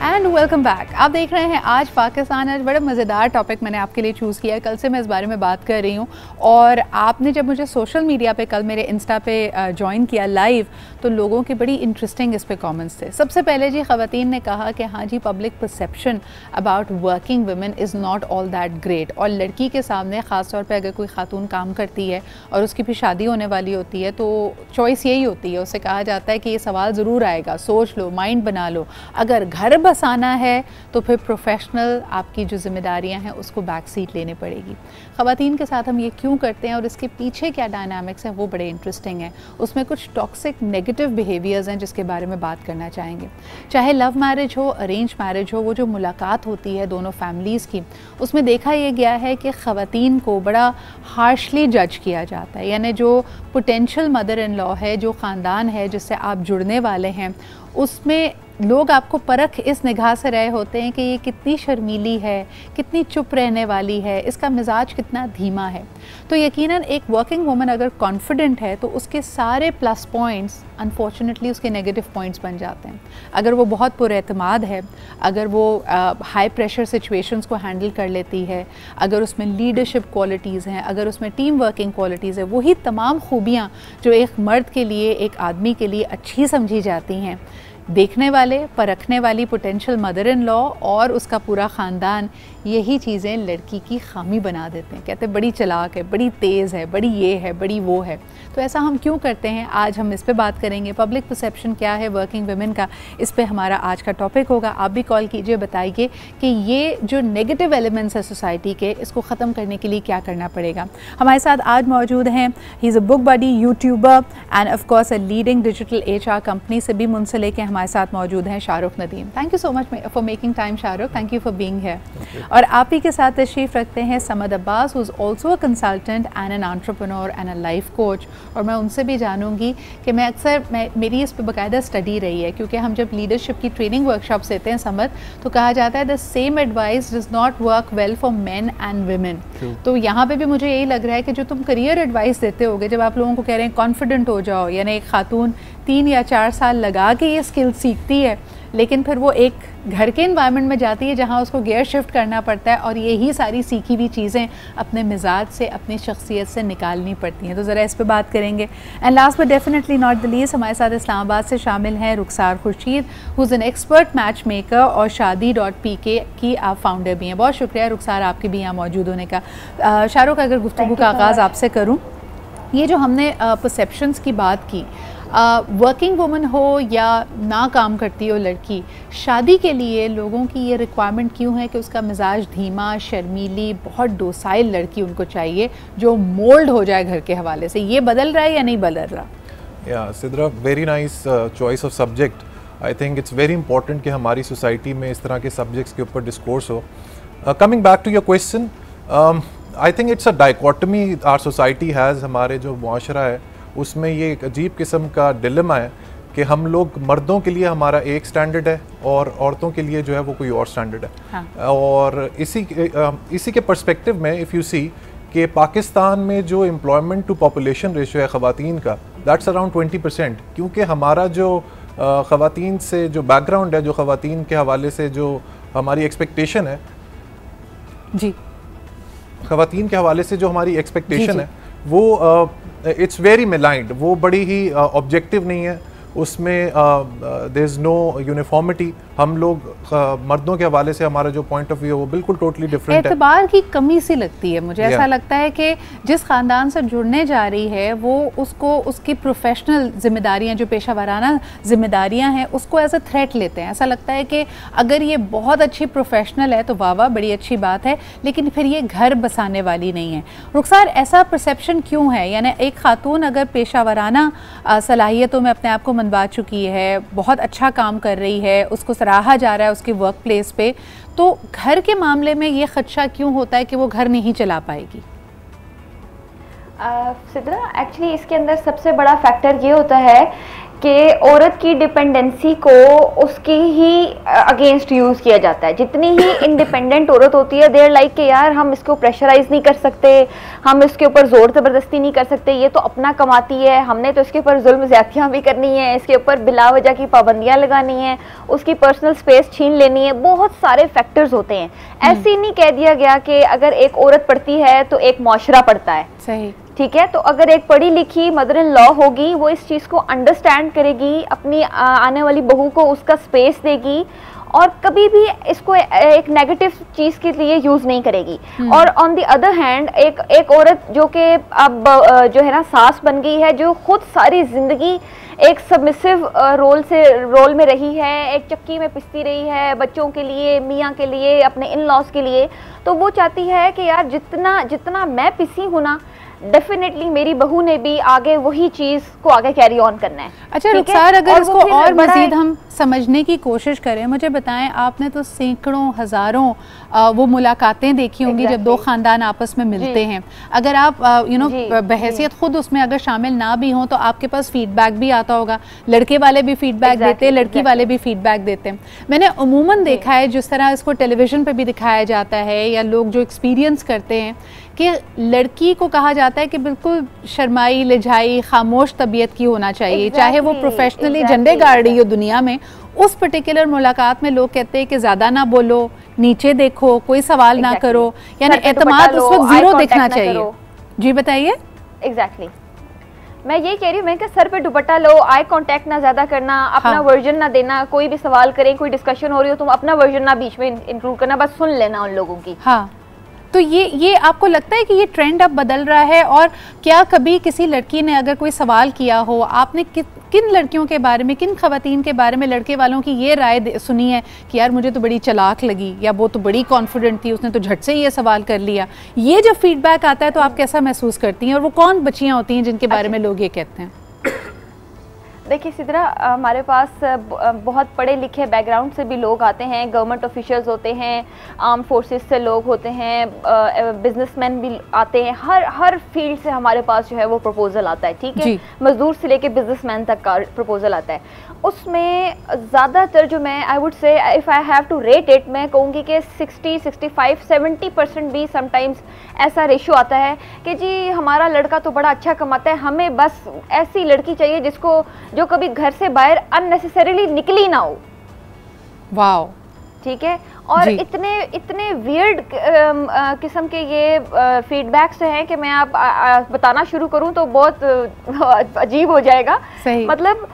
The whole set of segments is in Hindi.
And welcome back. आप देख रहे हैं आज पाकिस्तान। आज बड़ा मज़ेदार टॉपिक मैंने आपके लिए चूज़ किया है। कल से मैं इस बारे में बात कर रही हूँ और आपने जब मुझे सोशल मीडिया पे कल मेरे इंस्टा पे ज्वाइन किया लाइव, तो लोगों के बड़ी इंटरेस्टिंग इस पे कमेंट्स थे। सबसे पहले जी ख़वातीन ने कहा कि हाँ जी, public perception about working women is not all that great. और लड़की के सामने ख़ास तौर पर अगर कोई खातून काम करती है और उसकी भी शादी होने वाली होती है तो चॉइस यही होती है, उससे कहा जाता है कि ये सवाल ज़रूर आएगा, सोच लो, माइंड बना लो। अगर घर बसाना है तो फिर प्रोफेशनल आपकी जो जिम्मेदारियां हैं उसको बैक सीट लेनी पड़ेगी। ख़वातीन के साथ हम ये क्यों करते हैं और इसके पीछे क्या डायनामिक्स हैं वो बड़े इंटरेस्टिंग हैं। उसमें कुछ टॉक्सिक नेगेटिव बिहेवियर्स हैं जिसके बारे में बात करना चाहेंगे। चाहे लव मैरिज हो, अरेंज मैरिज हो, वो जो मुलाकात होती है दोनों फैमिलीज़ की, उसमें देखा यह गया है कि ख़वातीन को बड़ा हार्शली जज किया जाता है। यानी जो पोटेंशियल मदर इन लॉ है, जो ख़ानदान है जिससे आप जुड़ने वाले हैं, उसमें लोग आपको परख इस निगाह से रहे होते हैं कि ये कितनी शर्मीली है, कितनी चुप रहने वाली है, इसका मिजाज कितना धीमा है। तो यकीनन एक वर्किंग वुमन अगर कॉन्फिडेंट है तो उसके सारे प्लस पॉइंट्स अनफॉर्चुनेटली उसके नेगेटिव पॉइंट्स बन जाते हैं। अगर वो बहुत पुरएतमाद है, अगर वो हाई प्रेशर सिचुएशंस को हैंडल कर लेती है, अगर उसमें लीडरशिप क्वालिटीज़ हैं, अगर उसमें टीम वर्किंग क्वालिटीज़ है, वही तमाम खूबियाँ जो एक मर्द के लिए, एक आदमी के लिए अच्छी समझी जाती हैं, देखने वाले, परखने वाली पोटेंशियल मदर इन लॉ और उसका पूरा ख़ानदान यही चीज़ें लड़की की खामी बना देते हैं। कहते हैं बड़ी चालाक है, बड़ी तेज़ है, बड़ी ये है, बड़ी वो है। तो ऐसा हम क्यों करते हैं, आज हम इस पे बात करेंगे। पब्लिक परसेप्शन क्या है वर्किंग वुमेन का, इस पे हमारा आज का टॉपिक होगा। आप भी कॉल कीजिए, बताइए कि ये जो नेगेटिव एलिमेंट्स है सोसाइटी के, इसको ख़त्म करने के लिए क्या करना पड़ेगा। हमारे साथ आज मौजूद हैं, he is a book buddy, YouTuber and of course a leading digital HR company से भी मुंसलिक है। हमारे साथ मौजूद हैं Shahrukh Nadeem. Thank you so much for making time Shahrukh, thank you for being here. और आप ही के साथ तशरीफ़ रखते हैं Samad Abbas, who is also a consultant and an entrepreneur and a life coach. और मैं उनसे भी जानूंगी कि मेरी इस पर बाकायदा स्टडी रही है, क्योंकि हम जब लीडरशिप की ट्रेनिंग वर्कशॉप्स देते हैं समद, तो कहा जाता है the same advice does not work well for main and women. तो यहाँ पे भी मुझे यही लग रहा है कि जो तुम करियर एडवाइस देते होगे, जब आप लोगों को कह रहे हैं कॉन्फिडेंट हो जाओ, यानी एक खातून 3 या 4 साल लगा के ये स्किल सीखती है, लेकिन फिर वो एक घर के इन्वायरमेंट में जाती है जहाँ उसको गियर शिफ्ट करना पड़ता है और यही सारी सीखी हुई चीज़ें अपने मिजाज से, अपनी शख्सियत से निकालनी पड़ती हैं। तो ज़रा इस पे बात करेंगे। And last but definitely not the least, हमारे साथ इस्लामाबाद से शामिल हैं Rukhsar Khurshid, who is an expert match maker और शादी.pk की आप फाउंडर भी हैं। बहुत शुक्रिया रुखसार आपके भी यहाँ मौजूद होने का। शाहरुख, अगर गुफ्तगू का आगाज़ आपसे करूँ, ये जो हमने परसेप्शंस की बात की, वर्किंग वुमन हो या ना काम करती हो लड़की, शादी के लिए लोगों की ये रिक्वायरमेंट क्यों है कि उसका मिजाज धीमा, शर्मीली, बहुत डोसाइल लड़की उनको चाहिए जो मोल्ड हो जाए घर के हवाले से? ये बदल रहा है या नहीं बदल रहा? या Sidra, very nice choice of subject. I think it's very important कि हमारी सोसाइटी में इस तरह के सब्जेक्ट्स के ऊपर डिस्कोर्स हो। Coming back to your question, I think it's a dichotomy our society has. हमारे जो मुआशरा है उसमें ये एक अजीब किस्म का डिलेमा है कि हम लोग, मर्दों के लिए हमारा एक स्टैंडर्ड है और औरतों के लिए जो है वो कोई और स्टैंडर्ड है। हाँ। और इसी के पर्सपेक्टिव में इफ़ यू सी कि पाकिस्तान में जो एम्प्लॉयमेंट टू पॉपुलेशन रेशियो है ख़वातीन का, दैट्स अराउंड 20%। क्योंकि हमारा जो ख़वातीन से जो बैकग्राउंड है, जो ख़वातीन के हवाले से जो हमारी एक्सपेक्टेशन है जी, ख़वातीन के हवाले से जो हमारी एक्सपेक्टेशन है वो इट्स वेरी मिलाइंड, वो बड़ी ही ऑब्जेक्टिव नहीं है। उसमें देयर इज़ नो यूनिफॉर्मिटी। हम लोग मर्दों के हवाले से हमारा जो पॉइंट ऑफ व्यू है वो बिल्कुल टोटली डिफरेंट है। एतबार की कमी सी लगती है मुझे। ऐसा लगता है कि जिस ख़ानदान से जुड़ने जा रही है वो उसको उसकी प्रोफेशनल जिम्मेदारियां, जो पेशा जिम्मेदारियां हैं, उसको एज अ थ्रेट लेते हैं। ऐसा लगता है कि अगर ये बहुत अच्छी प्रोफेशनल है तो वाह वाह, बड़ी अच्छी बात है, लेकिन फिर ये घर बसाने वाली नहीं है। रुखसार, ऐसा परसेप्शन क्यों है? यानी एक खातून अगर पेशा सलाहियतों में अपने आप को मनवा चुकी है, बहुत अच्छा काम कर रही है, उसको सराहा जा रहा है उसके वर्क प्लेस पे, तो घर के मामले में ये खदशा क्यों होता है कि वो घर नहीं चला पाएगी? सिद्रा, एक्चुअली इसके अंदर सबसे बड़ा फैक्टर ये होता है कि औरत की डिपेंडेंसी को उसकी ही अगेंस्ट यूज किया जाता है। जितनी ही इंडिपेंडेंट औरत होती है देयर लाइक कि यार हम इसको प्रेशराइज नहीं कर सकते, हम इसके ऊपर जोर जबरदस्ती नहीं कर सकते, ये तो अपना कमाती है, हमने तो इसके ऊपर जुल्म ज्यादतियां भी करनी है, इसके ऊपर बिला वजह की पाबंदियां लगानी है, उसकी पर्सनल स्पेस छीन लेनी है। बहुत सारे फैक्टर्स होते हैं। ऐसे नहीं कह दिया गया कि अगर एक औरत पढ़ती है तो एक मुआशरा पढ़ता है। सही, ठीक है। तो अगर एक पढ़ी लिखी मदर इन लॉ होगी, वो इस चीज को अंडरस्टैंड करेगी, अपनी आने वाली बहू को उसका स्पेस देगी और कभी भी इसको एक नेगेटिव चीज के लिए यूज नहीं करेगी। और ऑन द अदर हैंड एक औरत जो कि अब जो है ना सास बन गई है, जो खुद सारी जिंदगी एक सबमिसिव रोल में रही है, एक चक्की में पिसती रही है बच्चों के लिए, मियाँ के लिए, अपने इन लॉज के लिए, तो वो चाहती है कि यार जितना मैं पिसी हूँ ना, डेफिनेटली मेरी बहू ने भी आगे वही चीज को आगे कैरी ऑन करना है। अच्छा रुखसार, अगर इसको और मजीद हम समझने की कोशिश करें, मुझे बताएं, आपने तो सैकड़ों हजारों वो मुलाकातें देखी होंगी जब दो खानदान आपस में मिलते हैं। अगर आप बहैसियत खुद उसमें अगर शामिल ना भी हों तो आपके पास फीडबैक भी आता होगा, लड़के वाले भी फीडबैक देते हैं, लड़की वाले भी फीडबैक देते हैं। मैंने उमूमन देखा है जिस तरह इसको टेलीविजन पे भी दिखाया जाता है या लोग जो एक्सपीरियंस करते हैं कि लड़की को कहा जाता है कि बिल्कुल शर्माई, लिजाई, खामोश तबीयत की होना चाहिए, चाहे वो प्रोफेशनली झंडे गाड़ रही हो दुनिया में। उस पर्टिकुलर मुलाकात में लोग कहते हैं कि ज़्यादा ना बोलो, नीचे देखो, कोई सवाल ना करो, यानी एतमाद उस वक्त जीरो दिखना चाहिए। जी बताइए। एग्जैक्टली, मैं यही कह रही हूँ, मैं कि सर पे दुपट्टा लो, आई कांटेक्ट ना ज्यादा करना, अपना वर्जन ना देना, कोई भी सवाल करें, कोई डिस्कशन हो रही हो, तुम अपना वर्जन ना बीच में इंक्लूड करना, बस सुन लेना उन लोगों की। हाँ, तो ये आपको लगता है कि ये ट्रेंड अब बदल रहा है? और क्या कभी किसी लड़की ने अगर कोई सवाल किया हो, आपने किन लड़कियों के बारे में, किन खवातीन के बारे में लड़के वालों की ये राय सुनी है कि यार मुझे तो बड़ी चालाक लगी, या वो तो बड़ी कॉन्फिडेंट थी, उसने तो झट से ही ये सवाल कर लिया? ये जब फीडबैक आता है तो आप कैसा महसूस करती हैं, और वो कौन बच्चियाँ होती हैं जिनके बारे में लोग ये कहते हैं? देखिए सिद्रा, हमारे पास बहुत पढ़े लिखे बैकग्राउंड से भी लोग आते हैं, गवर्नमेंट ऑफिशियल्स होते हैं, आर्म फोर्सेस से लोग होते हैं, बिजनेसमैन भी आते हैं, हर फील्ड से हमारे पास जो है वो प्रपोजल आता है। ठीक है, मजदूर से लेके बिजनेसमैन तक का प्रपोजल आता है। उसमें ज़्यादातर जो मैं I would say if I have to rate it, मैं कहूँगी कि 60, 65, 70% भी समटाइम्स ऐसा रेशो आता है कि जी हमारा लड़का तो बड़ा अच्छा कमाता है, हमें बस ऐसी लड़की चाहिए जो कभी घर से बाहर अननेसेसरीली निकली ना हो। वाओ, ठीक है। और इतने वियर्ड किस्म के ये फीडबैक्स हैं कि मैं आप बताना शुरू करूं तो बहुत अजीब हो जाएगा। मतलब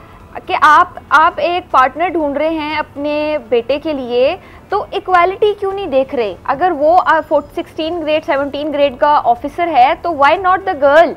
कि आप एक पार्टनर ढूंढ रहे हैं अपने बेटे के लिए, तो इक्वालिटी क्यों नहीं देख रहे? अगर वो 16 ग्रेड 17 ग्रेड का ऑफिसर है तो व्हाई नॉट द गर्ल?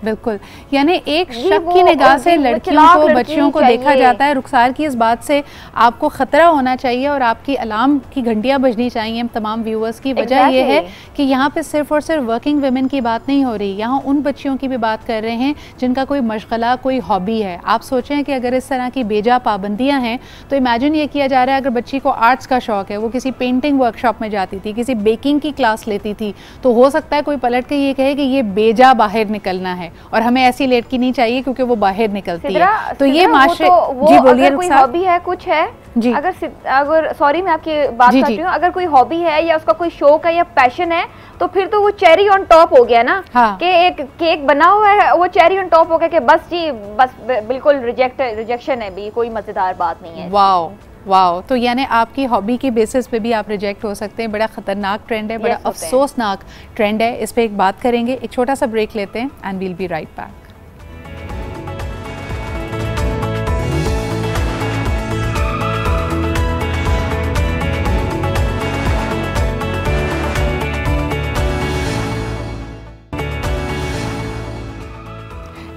बिल्कुल, यानी एक शक की निगाह से लड़कियों को, बच्चियों को देखा जाता है। रुखसार की इस बात से आपको खतरा होना चाहिए और आपकी अलार्म की घंटियां बजनी चाहिए तमाम व्यूअर्स की। वजह यह है कि यहाँ पे सिर्फ और सिर्फ वर्किंग वुमेन की बात नहीं हो रही, यहाँ उन बच्चियों की भी बात कर रहे हैं जिनका कोई मशगला, कोई हॉबी है। आप सोचें कि अगर इस तरह की बेजा पाबंदियाँ हैं तो इमेजिन ये किया जा रहा है, अगर बच्ची को आर्ट्स का शौक है, वो किसी पेंटिंग वर्कशॉप में जाती थी, किसी बेकिंग की क्लास लेती थी, तो हो सकता है कोई पलट के ये कहे कि ये बेजा बाहर निकलना है और हमें ऐसी लड़की नहीं चाहिए क्योंकि वो बाहर निकलती है। तो ये माशरे, जी बोलिए। कोई हॉबी है, कुछ है जी, अगर सॉरी मैं आपकी बात कर रही हूँ, अगर कोई हॉबी है या उसका कोई शौक है या पैशन है, तो फिर तो वो चेरी ऑन टॉप हो गया ना। हाँ। कि एक केक बना हुआ है, वो चेरी ऑन टॉप हो गया कि बस जी बस बिल्कुल रिजेक्शन है भी, कोई मजेदार बात नहीं है। वाओ वाओ, तो यानी आपकी हॉबी की बेसिस पे भी आप रिजेक्ट हो सकते हैं। बड़ा ख़तरनाक ट्रेंड है, बड़ा अफसोसनाक ट्रेंड है। इस पे एक बात करेंगे, एक छोटा सा ब्रेक लेते हैं and will be right back.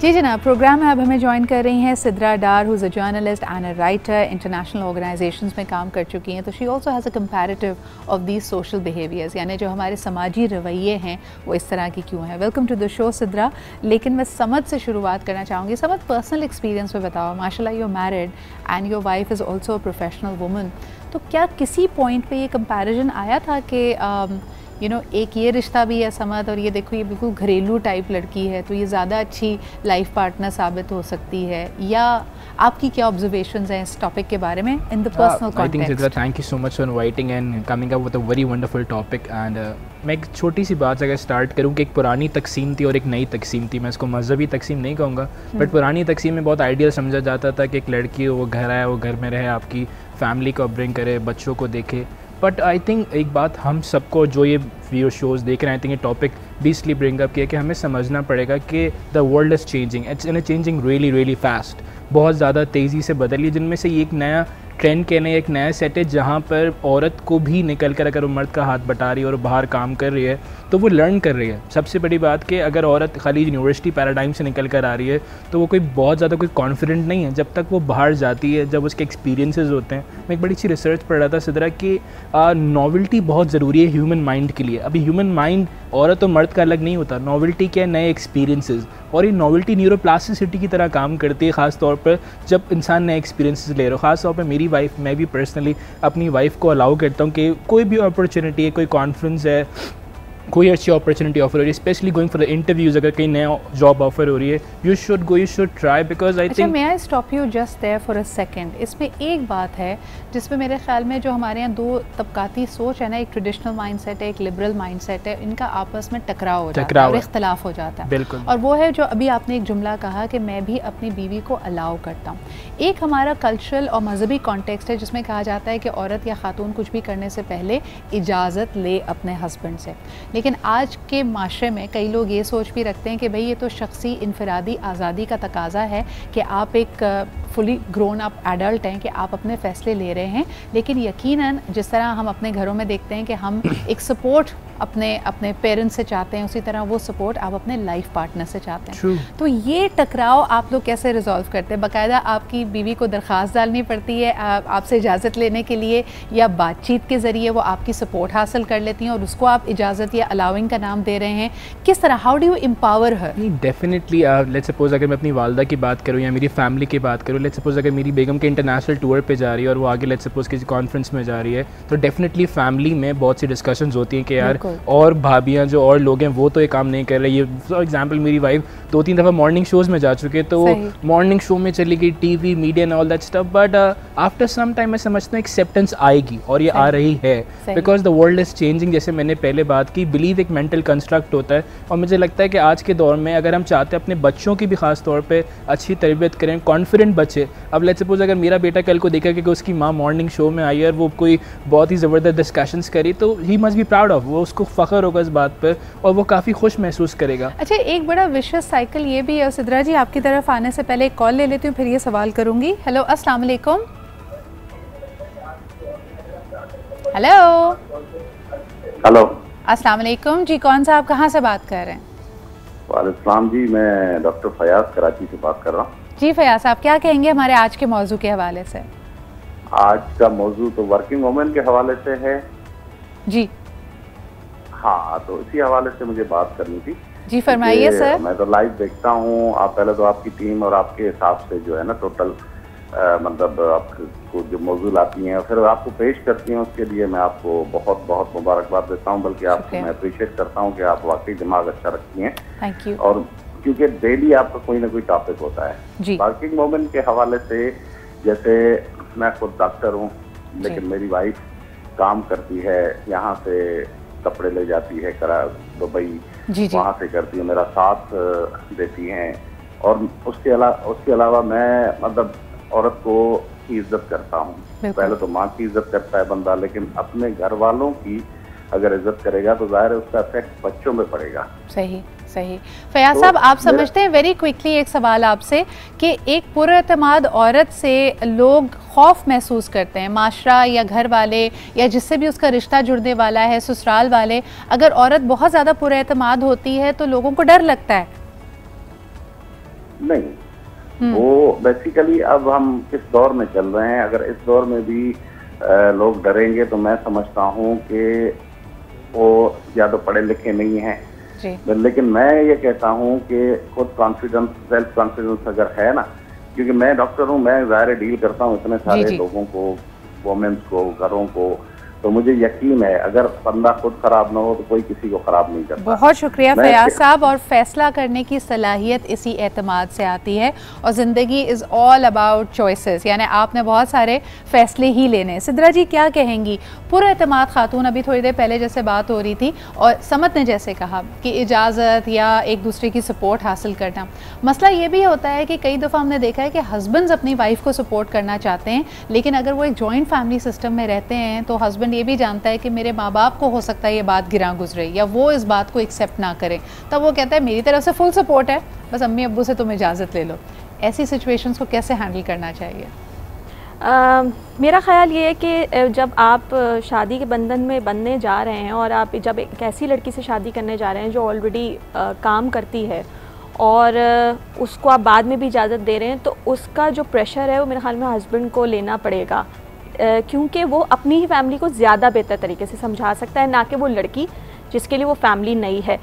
जी जनाब, प्रोग्राम में अब हमें ज्वाइन कर रही हैं Sidra Dar, who is a journalist and a writer, international organisations में काम कर चुकी हैं। तो she also has a comparative of these social behaviours, यानी जो हमारे समाजी रवैये हैं वो इस तरह की क्यों हैं। Welcome to the show Sidra. लेकिन मैं समझ से शुरुआत करना चाहूँगी। समझ, पर्सनल एक्सपीरियंस में बताओ, माशाल्लाह you are married and your wife is also a professional woman, तो क्या किसी पॉइंट पर ये कंपेरिजन आया था कि एक ये रिश्ता भी है समद, और ये देखो ये बिल्कुल घरेलू टाइप लड़की है, तो ये ज़्यादा अच्छी लाइफ पार्टनर साबित हो सकती है। या आपकी क्या ऑब्जर्वेशंस हैं इस टॉपिक के बारे में in the personal context? I think Sidra, thank you so much for inviting and coming up with a very wonderful topic. And मैं एक छोटी सी बात अगर स्टार्ट करूँ कि एक पुरानी तकसीम थी और एक नई तकसीम थी। मैं इसको मजहबी तकसीम नहीं कहूँगा, बट पुरानी तकसीम में बहुत आइडियल समझा जाता था कि एक लड़की हो, वो घर आए, वो घर में रहे, आपकी फैमिली को अपब्रिंग करे, बच्चों को देखे। बट आई थिंक एक बात हम सबको जो ये वीडियो शोज़ देख रहे हैं, आई थिंक ये टॉपिक बीसली ब्रिंग अप किया कि हमें समझना पड़ेगा कि the world is changing, it's in changing really really fast, बहुत ज़्यादा तेज़ी से बदली, जिनमें से एक नया ट्रेंड कहने एक नया सेट है जहाँ पर औरत को भी निकल कर अगर वो मर्द का हाथ बटा रही है और बाहर काम कर रही है तो वो लर्न कर रही है। सबसे बड़ी बात कि अगर औरत खाली यूनिवर्सिटी पैराडाइम से निकल कर आ रही है तो वो कोई बहुत ज़्यादा कोई कॉन्फिडेंट नहीं है जब तक वो बाहर जाती है, जब उसके एक्सपीरियंसेस होते हैं। मैं एक बड़ी अच्छी रिसर्च पढ़ रहा था सिद्रा कि नॉवेल्टी बहुत ज़रूरी है ह्यूमन माइंड के लिए। अभी ह्यूमन माइंड औरत और मर्द का अलग नहीं होता, नॉवेल्टी क्या है, नए एक्सपीरियंसेस, और ये नॉवेल्टी न्यूरोप्लास्टिसिटी की तरह काम करती है, ख़ास तौर पर जब इंसान नए एक्सपीरियंसेस ले रहा हो। ख़ास तौर पर मेरी वाइफ, मैं भी पर्सनली अपनी वाइफ को अलाउ करता हूँ कि कोई भी अपॉर्चुनिटी है, कोई कॉन्फ्रेंस है, कोई अच्छी अपॉर्चुनिटी ऑफर हो रही है, specially going for the interviews, अगर कहीं नया जॉब ऑफर हो रही है, you should go, you should try, because I think. May I stop you just there for a second. इसमें एक बात है जिसमें मेरे ख्याल में जो हमारे यहाँ दो तबकाती सोच है ना, एक ट्रेडिशनल माइंडसेट है, एक लिबरल माइंडसेट है, इनका आपस में टकराव हो जाता है और इख्तलाफ हो जाता है। बिल्कुल। और वो है जो अभी आपने एक जुमला कहा कि मैं भी अपनी बीवी को अलाउ करता हूँ। एक हमारा कल्चरल और मजहबी कॉन्टेक्स्ट है जिसमें कहा जाता है कि औरत या खातून कुछ भी करने से पहले इजाज़त ले अपने हस्बैंड से, लेकिन आज के माशरे में कई लोग ये सोच भी रखते हैं कि भाई ये तो शख्सी इनफरादी आज़ादी का तकाजा है कि आप एक फुली ग्रोन अप एडल्ट हैं कि आप अपने फ़ैसले ले रहे हैं, लेकिन यकीनन जिस तरह हम अपने घरों में देखते हैं कि हम एक सपोर्ट अपने पेरेंट्स से चाहते हैं, उसी तरह वो सपोर्ट आप अपने लाइफ पार्टनर से चाहते हैं। True. तो ये टकराव आप लोग कैसे रिजॉल्व करते हैं? बाकायदा आपकी बीवी को दरख्वास्त डालनी पड़ती है आपसे इजाज़त लेने के लिए, या बातचीत के ज़रिए वो आपकी सपोर्ट हासिल कर लेती हैं और उसको आप इजाज़त या अलाउिंग का नाम दे रहे हैं? किस तरह, how do you empower her? Definitely let's suppose अगर मैं अपनी वालदा की बात करूँ या मेरी फैमिली की बात करूँ, लेट्स सपोज अगर मेरी बेगम के इंटरनेशनल टूर पे जा रही है और वो आगे लेट्स सपोज किसी कॉन्फ्रेंस में जा रही है, तो डेफिनेटली फैमिली में बहुत सी डिस्कशंस होती हैं कि यार और भाभियाँ जो और लोग हैं वो तो ये काम नहीं कर रहे। ये फॉर एग्जांपल मेरी वाइफ 2-3 दफ़ा मॉर्निंग शोज़ में जा चुके, तो मॉर्निंग शो में चली गई, TV media and all that stuff, but after some time मैं समझता हूँ एक्सेप्टेंस आएगी और ये आ रही है, because the world is changing. जैसे मैंने पहले बात की, बिलीव एक मेंटल कंस्ट्रक्ट होता है, और मुझे लगता है कि आज के दौर में अगर हम चाहते हैं अपने बच्चों की भी खास तौर पे अच्छी तरबियत करें, कॉन्फिडेंट बच्चे। अब लेट्स सपोज अगर मेरा बेटा कल को देखा कि उसकी माँ मॉर्निंग शो में आई और वो कोई बहुत ही ज़बरदस्त डिस्कशंस करी, तो he must be proud of, वो उसको फ़ख्र होगा इस बात पर और वो काफ़ी खुश महसूस करेगा। अच्छा, एक बड़ा विशेष साइकिल ये भी है सिद्रा जी, आपकी तरफ आने से पहले एक कॉल ले लेती हूँ, फिर ये सवाल करूँगी। हेलो, अस्सलाम वालेकुम। हेलो हेलो, अस्सलाम वालेकुम जी, कौन सा, आप कहाँ से बात कर रहे हैं? वालेकुम जी, मैं डॉक्टर फयाज कराची से बात कर रहा हूँ। जी फयाज साहब, क्या कहेंगे हमारे आज के मौजू के हवाले से? आज का मौजू तो वर्किंग वुमेन के हवाले से है जी। हाँ, तो इसी हवाले से मुझे बात करनी थी। जी फरमाइए सर। मैं तो लाइव देखता हूँ, आप पहले तो आपकी टीम और आपके हिसाब से जो है ना टोटल मतलब आपको जो मौजू लाती हैं फिर आपको पेश करती हैं, उसके लिए मैं आपको बहुत बहुत मुबारकबाद देता हूँ, बल्कि आपको मैं अप्रिशिएट करता हूँ कि आप वाकई दिमाग अच्छा रखती हैं। Thank you. और क्योंकि डेली आपका कोई ना कोई टॉपिक होता है वर्किंग वुमेन के हवाले से। जैसे मैं खुद डॉक्टर हूँ, लेकिन मेरी वाइफ काम करती है, यहाँ से कपड़े ले जाती है दुबई, वहाँ से करती है, मेरा साथ देती हैं, और उसके अलावा मैं मतलब औरत को की इज्जत करता हूँ। पहले तो माँ की इज्जत करता है बंदा, लेकिन अपने घर वालों की अगर इज्जत करेगा तो जाहिर है उसका इफेक्ट बच्चों में पड़ेगा। सही सही। फयाज साहब, आप समझते हैं, वेरी क्विकली एक सवाल आपसे, कि एक पुरएतमाद औरत से लोग खौफ महसूस करते हैं, माशरा या घर वाले या जिससे भी उसका रिश्ता जुड़ने वाला है, ससुराल वाले, अगर औरत बहुत ज़्यादा पुरएतमाद होती है तो लोगों को डर लगता है? नहीं, वो बेसिकली अब हम किस दौर में चल रहे हैं, अगर इस दौर में भी लोग डरेंगे तो मैं समझता हूँ कि वो या तो पढ़े लिखे नहीं हैं, लेकिन मैं ये कहता हूँ कि खुद कॉन्फिडेंस, सेल्फ कॉन्फिडेंस अगर है ना, क्योंकि मैं डॉक्टर हूँ, मैं ज़ाहिर डील करता हूँ इतने सारे लोगों को, वोमेन्स को, घरों को, तो मुझे यकीन है अगर बंदा खुद खराब ना हो तो कोई किसी को खराब नहीं करता। बहुत शुक्रिया फयाज साहब। और फैसला करने की सलाहियत इसी एतमाद से आती है, और ज़िंदगी इज़ ऑल अबाउट चॉइसेस, यानी आपने बहुत सारे फ़ैसले ही लेने। सिद्रा जी क्या कहेंगी? पुरएतमाद खातून, अभी थोड़ी देर पहले जैसे बात हो रही थी और समत ने जैसे कहा कि इजाज़त या एक दूसरे की सपोर्ट हासिल करना, मसला ये भी होता है कि कई दफ़ा हमने देखा है कि हस्बैंड्स अपनी वाइफ को सपोर्ट करना चाहते हैं, लेकिन अगर वो एक जॉइंट फैमिली सिस्टम में रहते हैं तो हस्बैंड ये भी जानता है कि मेरे माँ बाप को हो सकता है ये बात गिरा गुजरे या वो इस बात को एक्सेप्ट ना करें, तब वो कहता है मेरी तरफ से फुल सपोर्ट है, बस अम्मी अब्बू से तुम इजाज़त ले लो। ऐसी सिचुएशंस को कैसे हैंडल करना चाहिए? मेरा ख़्याल ये है कि जब आप शादी के बंधन में बनने जा रहे हैं और आप जब एक ऐसी लड़की से शादी करने जा रहे हैं जो ऑलरेडी काम करती है और उसको आप बाद में भी इजाज़त दे रहे हैं, तो उसका जो प्रेशर है वो मेरे ख्याल में हस्बैंड को लेना पड़ेगा, क्योंकि वो अपनी ही फैमिली को ज़्यादा बेहतर तरीके से समझा सकता है, ना कि वो लड़की जिसके लिए वो फैमिली नई है।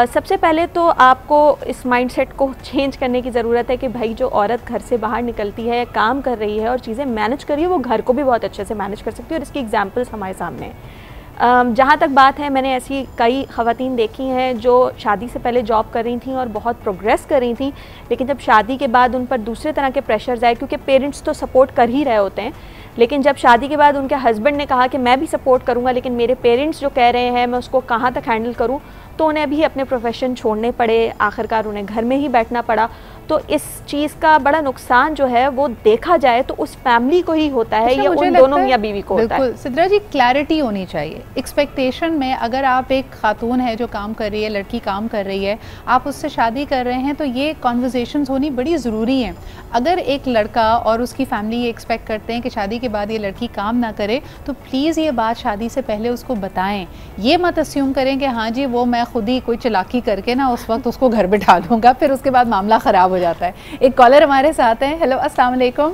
सबसे पहले तो आपको इस माइंडसेट को चेंज करने की ज़रूरत है कि भाई जो औरत घर से बाहर निकलती है, काम कर रही है और चीज़ें मैनेज कर रही है, वो घर को भी बहुत अच्छे से मैनेज कर सकती है, और इसकी एग्जांपल्स हमारे सामने हैं। जहाँ तक बात है, मैंने ऐसी कई ख़वातीन देखी हैं जो शादी से पहले जॉब कर रही थी और बहुत प्रोग्रेस कर रही थी, लेकिन जब शादी के बाद उन पर दूसरे तरह के प्रेशर्स आए, क्योंकि पेरेंट्स तो सपोर्ट कर ही रहे होते हैं, लेकिन जब शादी के बाद उनके हस्बैंड ने कहा कि मैं भी सपोर्ट करूंगा, लेकिन मेरे पेरेंट्स जो कह रहे हैं मैं उसको कहाँ तक हैंडल करूं, तो उन्हें भी अपने प्रोफेशन छोड़ने पड़े, आखिरकार उन्हें घर में ही बैठना पड़ा। तो इस चीज़ का बड़ा नुकसान जो है वो देखा जाए तो उस फैमिली को ही होता है या उन दोनों मियाँ बीवी को होता है। बिल्कुल सिद्रा जी, क्लैरिटी होनी चाहिए एक्सपेक्टेशन में। अगर आप एक खातून है जो काम कर रही है, लड़की काम कर रही है, आप उससे शादी कर रहे हैं, तो ये कॉन्वर्जेशंस होनी बड़ी ज़रूरी हैं। अगर एक लड़का और उसकी फैमिली ये एक्सपेक्ट करते हैं कि शादी के बाद ये लड़की काम ना करे, तो प्लीज़ ये बात शादी से पहले उसको बताएं। ये मत अस्यूम करें कि हाँ जी वो मैं खुद ही कोई चालाकी करके ना उस वक्त उसको घर बिठा दूंगा, फिर उसके बाद मामला ख़राब हो जाता है। एक कॉलर हमारे साथ हैं। हेलो, अस्सलाम वालेकुम।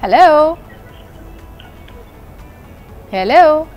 हेलो हेलो,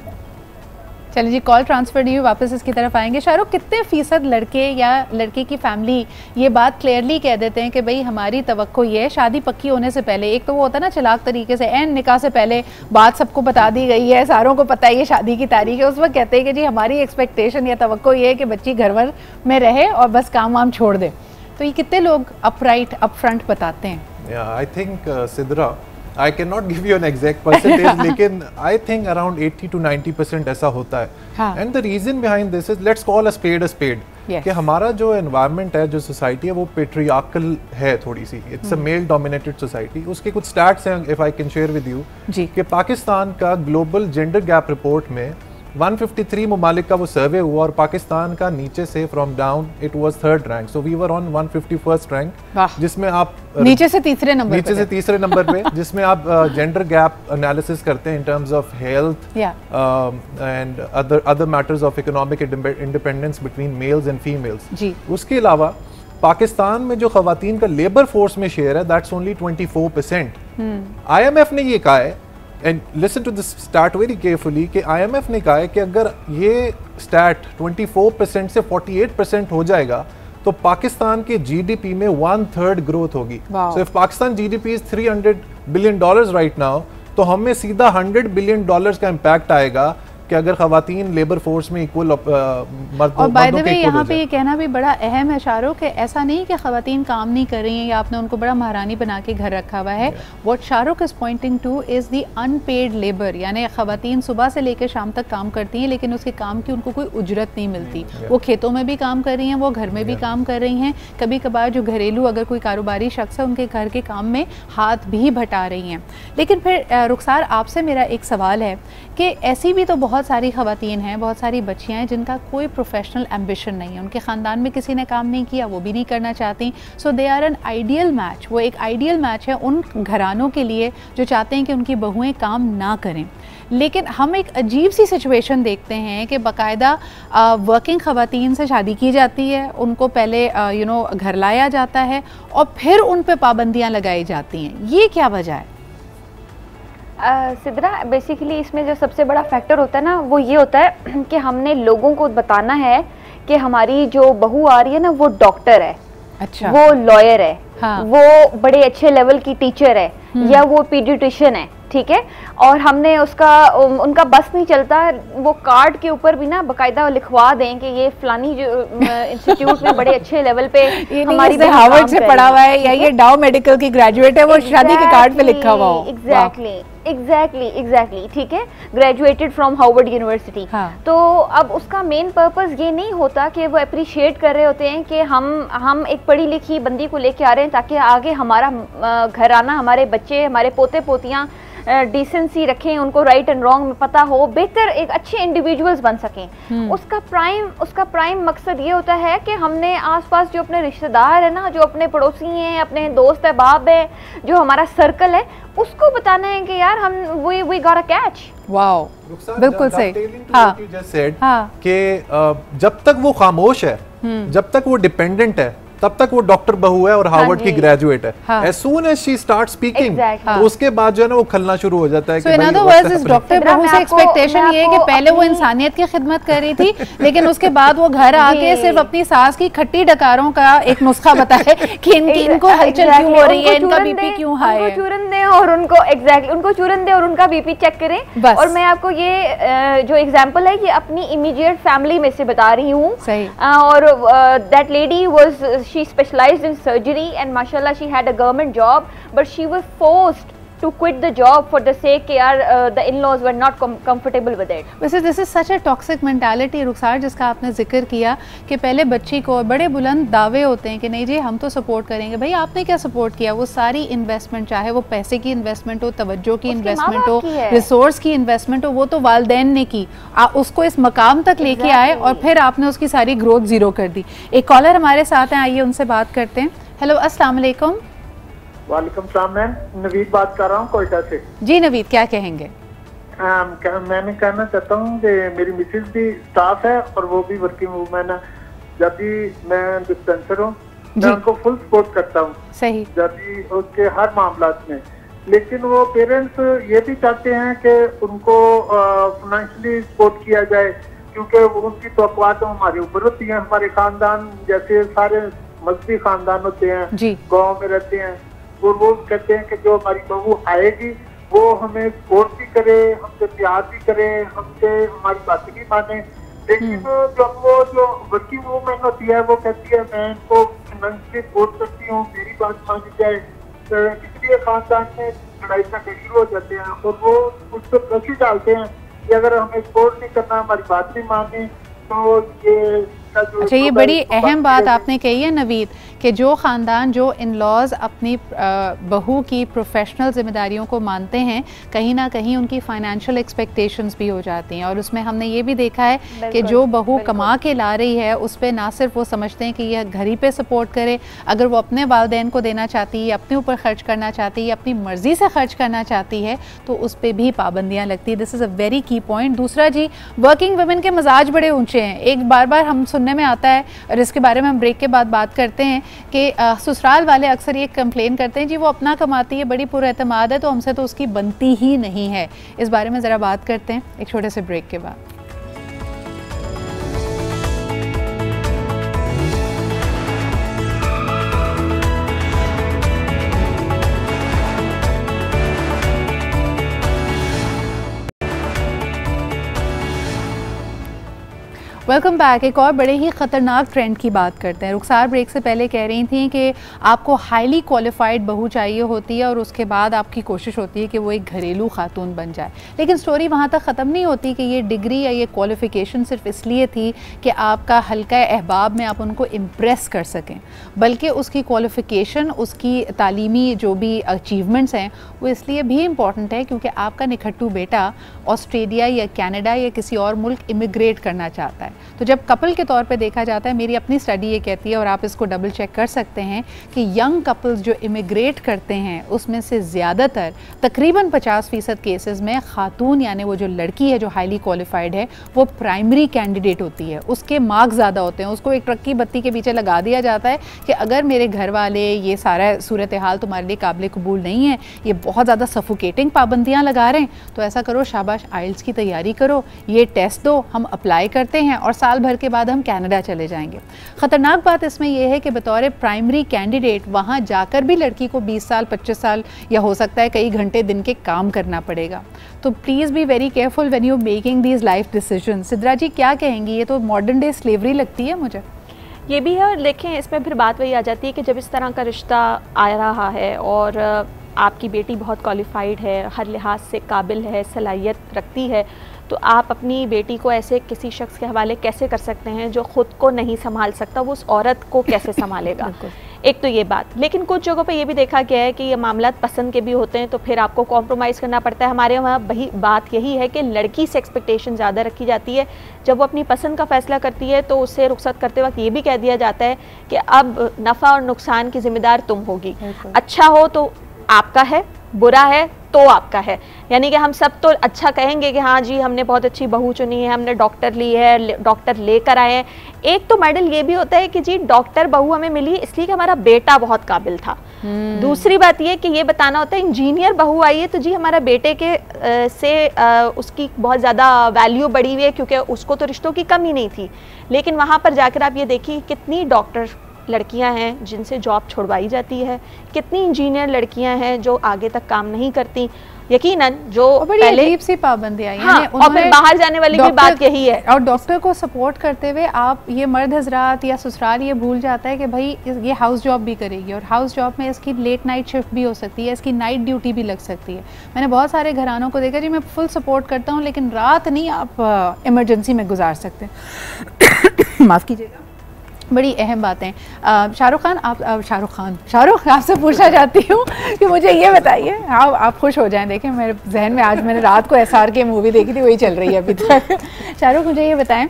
चलिए जी, कॉल ट्रांसफर नहीं हुई, वापस इसकी तरफ आएंगे। शाहरुख, कितने फ़ीसद लड़के या लड़के की फैमिली ये बात क्लियरली कह देते हैं कि भाई हमारी तवक्को ये है शादी पक्की होने से पहले? एक तो वो होता है ना चलाक तरीके से, एन निकाह से पहले बात सबको बता दी गई है, सारों को पता है ये शादी की तारीख है, उस वक्त कहते हैं कि जी हमारी एक्सपेक्टेशन या तवक्को ये है कि बच्ची घर वर में रहे और बस काम वाम छोड़ दे। तो ये कितने लोग अपराइट अप फ्रंट बताते हैं? I think Sidra, I cannot give you an exact percentage, लेकिन I think around 80 to 90% ऐसा होता है। हाँ. And the reason behind this is let's call a spade a spade। yes. कि हमारा जो environment है, जो society है, वो patriarchal है थोड़ी सी। It's a male dominated society। उसके कुछ stats हैं if I can share with you। जी। कि पाकिस्तान का global gender gap report में 153 ममालिक का वो सर्वे हुआ और पाकिस्तान का नीचे से from down it was third rank, so we were on 151st rank, जिसमें आप नीचे से तीसरे नंबर पे जिसमें आप जेंडर गैप एनालिसिस करते हैं in terms of health and other matters of economic independence between males and females. उसके अलावा पाकिस्तान में जो खवातीन का लेबर फोर्स में शेयर है दैट्स ओनली 24%। IMF ने ये कहा है, and listen to this stat very carefully, कि IMF ने कहा है कि अगर ये स्टैट 24% से 48% हो जाएगा तो पाकिस्तान के GDP में 1/3 ग्रोथ होगी। So if Pakistan GDP is $300 billion right now, तो हमें सीधा $100 बिलियन का इम्पैक्ट आएगा कि अगर खवातीन लेबर फोर्स में इक्वल और बाय द वे यहाँ पे ये कहना भी बड़ा अहम है शाहरुख, कि ऐसा नहीं कि खवातीन काम नहीं कर रही हैं या आपने उनको बड़ा महारानी बना के घर रखा हुआ है। What Shahrukh is pointing to is the unpaid labour, यानी खवातीन सुबह से लेकर शाम तक काम करती हैं लेकिन उसके काम की उनको कोई उजरत नहीं मिलती। वो खेतों में भी काम कर रही हैं, वो घर में भी काम कर रही हैं, कभी कभार जो घरेलू अगर कोई कारोबारी शख्स है उनके घर के काम में हाथ भी बटा रही हैं। लेकिन फिर रुखसार, आपसे मेरा एक सवाल है कि ऐसी भी तो बहुत सारी खवातीन हैं, बहुत सारी बच्चियां हैं जिनका कोई प्रोफेशनल एम्बिशन नहीं है, उनके ख़ानदान में किसी ने काम नहीं किया, वो भी नहीं करना चाहती। So they are an ideal match, वो एक आइडियल मैच है उन घरानों के लिए जो चाहते हैं कि उनकी बहुएं काम ना करें। लेकिन हम एक अजीब सी सिचुएशन देखते हैं कि बाकायदा वर्किंग खवातीन से शादी की जाती है, उनको पहले घर लाया जाता है और फिर उन पे पाबंदियाँ लगाई जाती हैं। ये क्या वजह है? सिद्रा, बेसिकली इसमें जो सबसे बड़ा फैक्टर होता है ना, वो ये होता है कि हमने लोगों को बताना है कि हमारी जो बहू आ रही है ना वो डॉक्टर है, अच्छा, वो लॉयर है, हाँ, वो बड़े अच्छे लेवल की टीचर है, या वो पीडियाट्रिशियन है, ठीक है, और हमने उनका बस नहीं चलता, वो कार्ड के ऊपर भी ना बाकायदा लिखवा दें कि ये फलानी जो इंस्टीट्यूट में बड़े अच्छे लेवल पे हमारी हार्वर्ड से पढ़ा हुआ है या ये डाउ मेडिकल की ग्रेजुएट है, वो शादी के कार्ड पे लिखा हुआ हो। एग्जैक्टली ठीक है, ग्रेजुएटेड फ्रॉम हार्वर्ड यूनिवर्सिटी। तो अब उसका मेन पर्पस ये नहीं होता कि वो अप्रिशिएट कर रहे होते हैं कि हम एक पढ़ी लिखी बंदी को लेके आ रहे हैं ताकि आगे हमारा घराना, हमारे बच्चे, हमारे पोते पोतियाँ डिसेंसी रखें, उनको राइट एंड रॉन्ग में पता हो, बेहतर एक अच्छे इंडिविजुअल्स बन सकें। उसका प्राइम मकसद ये होता है कि हमने आसपास जो अपने रिश्तेदार है ना, जो अपने पड़ोसी हैं, अपने दोस्त अहबाब है, जो हमारा सर्कल है, उसको बताना है कि यार हम we got a catch. Wow, बिल्कुल सही। हाँ कि जब तक वो खामोश है, जब तक वो डिपेंडेंट है, तब तक वो डॉक्टर बहू है और हार्वर्ड की ग्रेजुएट है। As soon as she starts speaking, तो उसके बाद जो है ना वो खलना शुरू हो जाता है। So in other words, इस डॉक्टर बहू से एक्सपेक्टेशन ये है कि पहले वो इंसानियत की खिदमत कर रही थी, लेकिन उसके बाद वो घर आके सिर्फ अपनी सास की खट्टी डकारों का एक नुस्खा बताए कि इनको हलचल क्यों हो रही है, इनका बीपी क्यों हाई है, चूरन दें और उनको चूरन दें और उनका बीपी चेक करें। और मैं आपको ये जो एग्जांपल है ये अपनी इमीडिएट फैमिली में से बता रही हूँ। और that lady was she specialized in surgery and mashallah she had a government job, but she was forced to quit the job for the sake that the in-laws were not comfortable with it. वैसे this is such a toxic mentality रुखसार, जिसका आपने जिक्र किया कि पहले बच्ची को बड़े बुलंद दावे होते हैं कि नहीं जी हम तो सपोर्ट करेंगे। भाई आपने क्या सपोर्ट किया? वो सारी इन्वेस्टमेंट, चाहे वो पैसे की इन्वेस्टमेंट हो, तवज्जो की इन्वेस्टमेंट हो, रिसोर्स की इन्वेस्टमेंट हो, वो तो वालदैन ने की, उसको इस मकाम तक लेके आए और फिर आपने उसकी सारी ग्रोथ जीरो कर दी। एक कॉलर हमारे साथ हैं, आइए उनसे बात करते हैं। हेलो, अस्सलाम वालेकुम। वालेकुम सलाम, मैं नवीद बात कर रहा हूँ कोयटा से। जी नवीद, क्या कहेंगे? मैंने कहना चाहता हूँ कि मेरी मिसेज भी स्टाफ है और वो भी वर्किंग वूमेन है। जब भी मैं डिस्पेंसर हूँ मैं उनको फुल सपोर्ट करता हूँ, सही, जब भी उसके हर मामलात में। लेकिन वो पेरेंट्स ये भी चाहते हैं कि उनको फाइनेंशियली सपोर्ट किया जाए, क्योंकि उनकी तवक्कुआत हमारे ऊपर होती है। हमारे खानदान जैसे सारे मजहबी खानदान होते हैं, गाँव में रहते हैं, वो रोज कहते हैं कि जो हमारी बहू आएगी वो हमें सपोर्ट भी करे, हमसे प्यार भी करे, हमसे हमारी बातें भी माने। लेकिन जब वो जो वर्किंग वूमेन होती है वो कहती है मैं इनको फाइनेंशियली सपोर्ट करती हूँ, मेरी बात मानी जाए, तो इसलिए खानदान में लड़ाई झगड़े शुरू हो जाते हैं और वो उस पर प्रेशर डालते हैं कि अगर हमें सपोर्ट नहीं करना, हमारी बात नहीं मानी, तो ये अच्छा, ये बड़ी अहम बात आपने कही है नवीद कि जो ख़ानदान, जो इन लॉज अपनी बहू की प्रोफेशनल ज़िम्मेदारियों को मानते हैं, कहीं ना कहीं उनकी फ़ाइनेंशियल एक्सपेक्टेशंस भी हो जाती हैं। और उसमें हमने ये भी देखा है कि जो बहू कमा के ला रही है उस पर ना सिर्फ वो समझते हैं कि यह घर ही पे सपोर्ट करे, अगर वो अपने वालदैन को देना चाहती है, अपने ऊपर ख़र्च करना चाहती है, अपनी मर्ज़ी से ख़र्च करना चाहती है, तो उस पर भी पाबंदियाँ लगती है। दिस इज़ अ वेरी की पॉइंट। दूसरा जी, वर्किंग वुमेन के मिजाज बड़े ऊँचे हैं। एक बार बार हम सुनने में आता है और इसके बारे में हम ब्रेक के बाद बात करते हैं कि ससुराल वाले अक्सर ये कंप्लेन करते हैं जी वो अपना कमाती है, बड़ी पुरएतमाद है, तो हमसे तो उसकी बनती ही नहीं है। इस बारे में ज़रा बात करते हैं एक छोटे से ब्रेक के बाद। Welcome back. एक और बड़े ही ख़तरनाक ट्रेंड की बात करते हैं। रुखसार ब्रेक से पहले कह रही थी कि आपको हाईली क्वालिफाइड बहू चाहिए होती है और उसके बाद आपकी कोशिश होती है कि वो एक घरेलू खातून बन जाए। लेकिन स्टोरी वहाँ तक ख़त्म नहीं होती कि ये डिग्री या ये क्वालिफ़िकेशन सिर्फ इसलिए थी कि आपका हल्का अहबाब में आप उनको इम्प्रेस कर सकें, बल्कि उसकी क्वालिफ़िकेशन, उसकी तालीमी जो भी अचीवमेंट्स हैं वो इसलिए भी इम्पॉर्टेंट है क्योंकि आपका निखट्टू बेटा ऑस्ट्रेलिया या कनाडा या किसी और मुल्क इमिग्रेट करना चाहता है। तो जब कपल के तौर पे देखा जाता है, मेरी अपनी स्टडी ये कहती है और आप इसको डबल चेक कर सकते हैं कि यंग कपल्स जो इमिग्रेट करते हैं उसमें से ज़्यादातर तकरीबन 50% केसेस में खातून यानी वो जो लड़की है जो हाईली क्वालिफाइड है वो प्राइमरी कैंडिडेट होती है। उसके मार्क्स ज़्यादा होते हैं, उसको एक ट्रक की बत्ती के पीछे लगा दिया जाता है कि अगर मेरे घर वाले ये सारा सूरत हाल तुम्हारे लिए काबिल कबूल नहीं है, ये बहुत ज़्यादा सफोकेटिंग पाबंदियाँ लगा रहे हैं, तो ऐसा करो शाबाश आइल्स की तैयारी करो, ये टेस्ट दो, हम अप्लाई करते हैं और साल भर के बाद हम कनाडा चले जाएंगे। ख़तरनाक बात इसमें यह है कि बतौर प्राइमरी कैंडिडेट वहाँ जाकर भी लड़की को 20 साल 25 साल या हो सकता है कई घंटे दिन के काम करना पड़ेगा। तो please be very careful when you making these life decision. Sidra ji क्या कहेंगी? ये तो मॉडर्न डे स्लेवरी लगती है मुझे। ये भी है, और देखें इसमें फिर बात वही आ जाती है कि जब इस तरह का रिश्ता आ रहा है और आपकी बेटी बहुत क्वालिफाइड है, हर लिहाज से काबिल है, सलाहियत रखती है, तो आप अपनी बेटी को ऐसे किसी शख्स के हवाले कैसे कर सकते हैं जो ख़ुद को नहीं संभाल सकता, वो उस औरत को कैसे संभालेगा? एक तो ये बात। लेकिन कुछ जगहों पे ये भी देखा गया है कि ये मामलात पसंद के भी होते हैं, तो फिर आपको कॉम्प्रोमाइज़ करना पड़ता है। हमारे वहाँ वही बात यही है कि लड़की से एक्सपेक्टेशन ज़्यादा रखी जाती है। जब वो अपनी पसंद का फ़ैसला करती है तो उससे रुखसत करते वक्त ये भी कह दिया जाता है कि अब नफ़ा और नुकसान की ज़िम्मेदार तुम होगी। अच्छा हो तो आपका है, बुरा है तो आपका है। यानी कि हम सब तो अच्छा कहेंगे कि हाँ जी हमने बहुत अच्छी बहू चुनी है, हमने डॉक्टर ली है, डॉक्टर लेकर आए हैं। एक तो मॉडल ये भी होता है कि जी डॉक्टर बहू हमें मिली इसलिए कि हमारा बेटा बहुत काबिल था। दूसरी बात ये कि ये बताना होता है इंजीनियर बहू आई है तो जी हमारा बेटे के उसकी बहुत ज़्यादा वैल्यू बढ़ी हुई है क्योंकि उसको तो रिश्तों की कमी नहीं थी। लेकिन वहाँ पर जाकर आप ये देखिए कितनी डॉक्टर लड़कियां हैं जिनसे जॉब छुड़वाई जाती है, कितनी इंजीनियर लड़कियां हैं जो आगे तक काम नहीं करती। यकीनन जो पहले अजीब सी पाबंदियां, हाँ, और फिर बाहर जाने वाली भी बात यही है। और डॉक्टर को सपोर्ट करते हुए आप ये मर्द हजरात या ससुराल ये भूल जाता है कि भाई ये हाउस जॉब भी करेगी और हाउस जॉब में इसकी लेट नाइट शिफ्ट भी हो सकती है, इसकी नाइट ड्यूटी भी लग सकती है। मैंने बहुत सारे घरानों को देखा जी मैं फुल सपोर्ट करता हूँ लेकिन रात नहीं आप इमरजेंसी में गुजार सकते माफ़ कीजिएगा। बड़ी अहम बातें। शाहरुख आपसे पूछना चाहती हूँ कि मुझे ये बताइए, आप खुश हो जाएं। देखें मेरे जहन में आज मैंने रात को SR की मूवी देखी थी, वही चल रही है अभी तक। शाहरुख मुझे ये बताएं,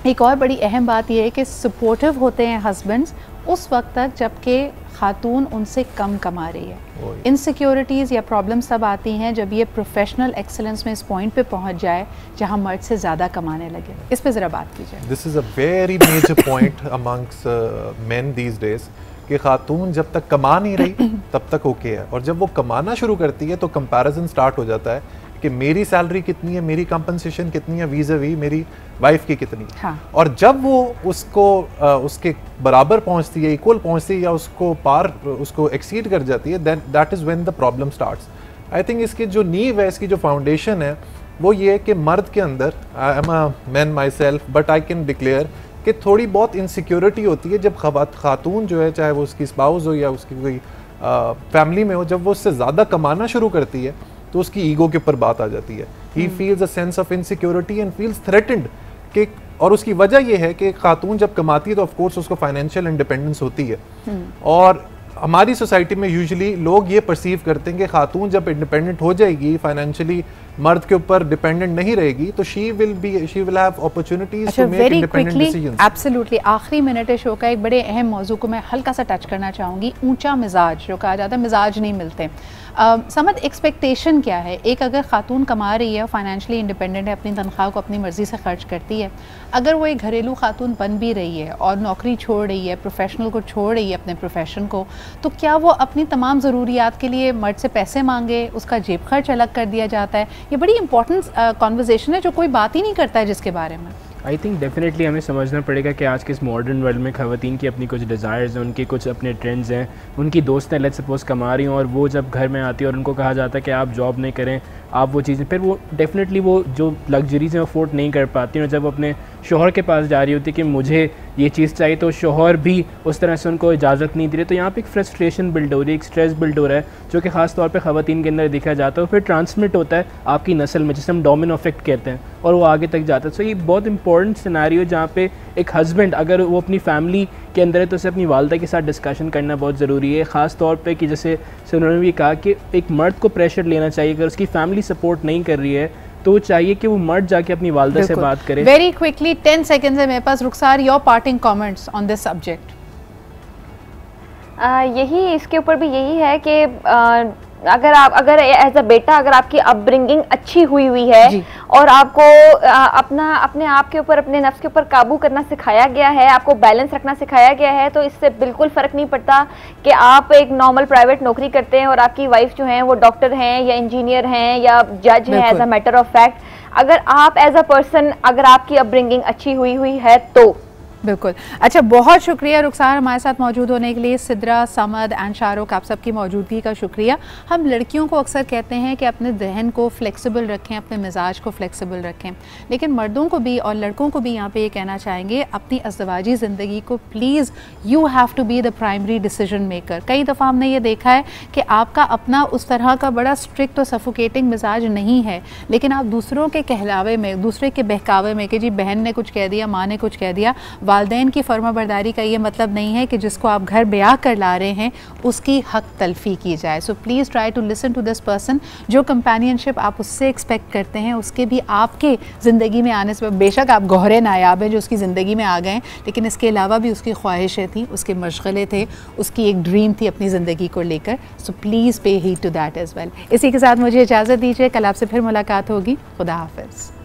एक और बड़ी अहम बात ये है कि सपोर्टिव होते हैं हस्बैंड्स उस वक्त तक जबकि खातून उनसे कम कमा रही है। इनसिक्योरिटीज़ या प्रॉब्लम्स तब आती हैं जब ये प्रोफेशनल एक्सेलेंस में इस पॉइंट पे पहुंच जाए जहां मर्द से ज़्यादा कमाने लगे। इस पे ज़रा बात कीजिए। This is a very major point amongst men these days कि खातून जब तक कमा नहीं रही तब तक ओके है, और जब वो कमाना शुरू करती है तो कंपैरिजन स्टार्ट हो जाता है कि मेरी सैलरी कितनी है, मेरी कंपनसेशन कितनी है वीज़-वी मेरी वाइफ की कितनी है। हाँ। और जब वो उसको उसके बराबर पहुंचती है, इक्वल पहुंचती है या उसको पार उसको एक्सीड कर जाती है, then that is when the problem starts. I think इसकी जो नींव है, इसकी जो फाउंडेशन है वो ये है कि मर्द के अंदर, I am a man my self but I can declare कि थोड़ी बहुत इनसिक्योरिटी होती है जब खातून जो है, चाहे वो उसकी स्पाउस हो या उसकी कोई फैमिली में हो, जब वो उससे ज़्यादा कमाना शुरू करती है तो उसकी ईगो के ऊपर बात आ जाती है। He feels a sense of insecurity and feels threatened कि, और उसकी वजह यह है कि खातून जब कमाती है तो ऑफ कोर्स उसको फाइनेंशियल इंडिपेंडेंस होती है। और हमारी सोसाइटी में यूजुअली लोग ये परसीव करते हैं कि खातून जब इंडिपेंडेंट हो जाएगी, फाइनेंशियली मर्द के ऊपर डिपेंडेंट नहीं रहेगी, तो she will have opportunities to make independent decisions. Absolutely. आखिरी मिनट है शो का, एक बड़े अहम मौजू को मैं हल्का सा टच करना चाहूँगी। ऊंचा मिजाज जो कहा जाता है, मिजाज नहीं मिलते। समझ एक्सपेक्टेशन क्या है? एक अगर खातून कमा रही है, फाइनेंशियली इंडिपेंडेंट है, अपनी तनख्वाह को अपनी मर्ज़ी से खर्च करती है, अगर वो एक घरेलू खातून बन भी रही है और नौकरी छोड़ रही है, प्रोफेशनल को छोड़ रही है, अपने प्रोफेशन को, तो क्या वो अपनी तमाम ज़रूरियात के लिए मर्द से पैसे मांगे? उसका जेब खर्च अलग कर दिया जाता है। ये बड़ी इंपॉर्टेंट कॉन्वर्जेसन है जो कोई बात ही नहीं करता है जिसके बारे में। आई थिंक डेफिनेटली हमें समझना पड़ेगा कि आज के इस मॉडर्न वर्ल्ड में ख़वातीन की अपनी कुछ डिज़ायर्स हैं, उनके कुछ अपने ट्रेंड्स हैं, उनकी दोस्तें लेट्स सपोज कमा रही हैं और वो जब घर में आती है और उनको कहा जाता है कि आप जॉब नहीं करें, आप वो चीज़ें, फिर वो डेफिनेटली वो जो लग्जरीज हैं अफोर्ड नहीं कर पाती हैं, और जब अपने शोहर के पास जा रही होती है कि मुझे ये चीज़ चाहिए, तो शोहर भी उस तरह से उनको इजाज़त नहीं दे रहे, तो यहाँ पे एक फ्रस्ट्रेशन बिल्ड हो रही है, एक स्ट्रेस बिल्ड हो रहा है, जो कि ख़ास तौर पे ख़वातीन के अंदर देखा जाता है, और फिर ट्रांसमिट होता है आपकी नस्ल में, जिसे हम डोमिनो इफेक्ट कहते हैं, और वो आगे तक जाता है। सो ये बहुत इंपॉर्टेंट सिनेरियो जहाँ पे एक हस्बैंड अगर वो अपनी फैमिली के अंदर है तो उसे अपनी वालदा के साथ डिस्कशन करना बहुत ज़रूरी है, ख़ास तौर पे कि जैसे उन्होंने भी कहा कि एक मर्द को प्रेशर लेना चाहिए, अगर उसकी फैमिली सपोर्ट नहीं कर रही है तो चाहिए कि वो मर्द जाके अपनी वालदा से बात करे। वेरी क्विकली 10 सेकंड्स है मेरे पास। Rukhsar, your parting comments on this subject. यही इसके ऊपर भी यही है कि अगर एज अ बेटा अगर आपकी अपब्रिंगिंग अच्छी हुई है और आपको अपने आप के ऊपर, अपने नफ्स के ऊपर काबू करना सिखाया गया है, आपको बैलेंस रखना सिखाया गया है, तो इससे बिल्कुल फ़र्क नहीं पड़ता कि आप एक नॉर्मल प्राइवेट नौकरी करते हैं और आपकी वाइफ जो हैं वो डॉक्टर हैं या इंजीनियर हैं या जज हैं। As a matter of fact, अगर आप एज अ पर्सन, अगर आपकी अपब्रिंगिंग अच्छी हुई है तो बिल्कुल। अच्छा, बहुत शुक्रिया रुखसार हमारे साथ मौजूद होने के लिए। सिद्रा, समद एंड शाहरुख, आप सबकी मौजूदगी का शुक्रिया। हम लड़कियों को अक्सर कहते हैं कि अपने जहन को फ्लेक्सिबल रखें, अपने मिजाज को फ्लेक्सिबल रखें, लेकिन मर्दों को भी और लड़कों को भी यहाँ पे ये कहना चाहेंगे, अपनी अज़दवाजी ज़िंदगी को please you have to be the primary decision maker. कई दफ़ा हमने ये देखा है कि आपका अपना उस तरह का बड़ा स्ट्रिक्ट और सफोकेटिंग मिजाज नहीं है, लेकिन आप दूसरों के कहलावे में, दूसरे के बहकावे में कि जी बहन ने कुछ कह दिया, माँ ने कुछ कह दिया, वालिदैन की फर्माबरदारी का ये मतलब नहीं है कि जिसको आप घर ब्याह कर ला रहे हैं उसकी हक तलफी की जाए। So please try to listen to this person. जो कंपेनियनशिप आप उससे एक्सपेक्ट करते हैं उसके भी आपके ज़िंदगी में आने से, बेशक आप गौहरे नायाब हैं जो उसकी ज़िंदगी में आ गए, लेकिन इसके अलावा भी उसकी ख्वाहिशें थी, उसके मशगले थे, उसकी एक ड्रीम थी अपनी ज़िंदगी को लेकर। So please pay heed to that as well. इसी के साथ मुझे इजाज़त दीजिए, कल आपसे फिर मुलाकात होगी। खुदा हाफ़िज़।